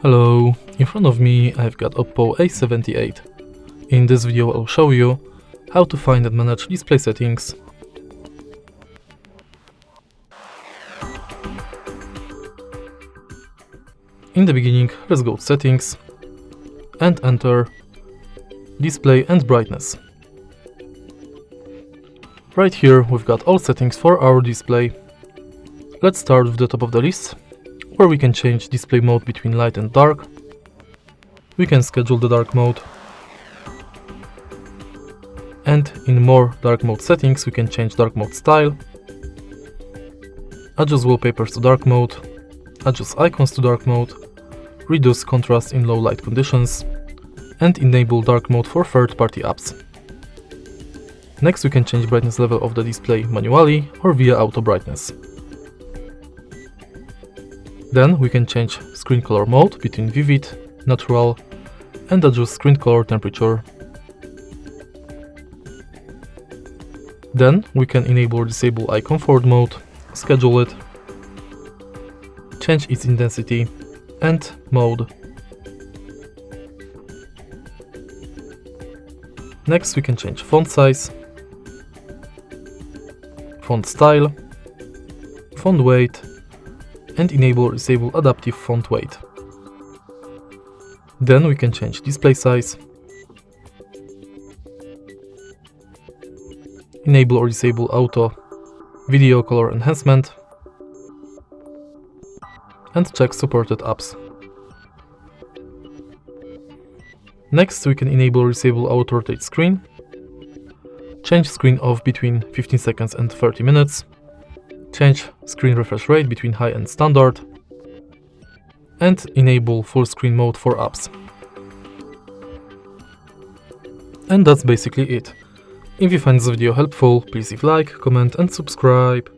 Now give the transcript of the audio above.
Hello, in front of me I've got Oppo A78. In this video I'll show you how to find and manage display settings. In the beginning, let's go to settings and enter display and brightness. Right here we've got all settings for our display. Let's start with the top of the list, where we can change display mode between light and dark. We can schedule the dark mode. And in more dark mode settings we can change dark mode style, adjust wallpapers to dark mode, adjust icons to dark mode, reduce contrast in low light conditions, and enable dark mode for third-party apps. Next we can change brightness level of the display manually or via auto brightness. Then we can change screen color mode between vivid, natural, and adjust screen color temperature. Then we can enable or disable eye comfort mode, schedule it, change its intensity and mode. Next we can change font size, font style, font weight, and enable or disable adaptive font weight. Then we can change display size, enable or disable auto video color enhancement, and check supported apps. Next we can enable or disable auto rotate screen, change screen off between 15 seconds and 30 minutes, change screen refresh rate between high and standard, and enable full screen mode for apps. And that's basically it. If you find this video helpful, please leave a like, comment and subscribe.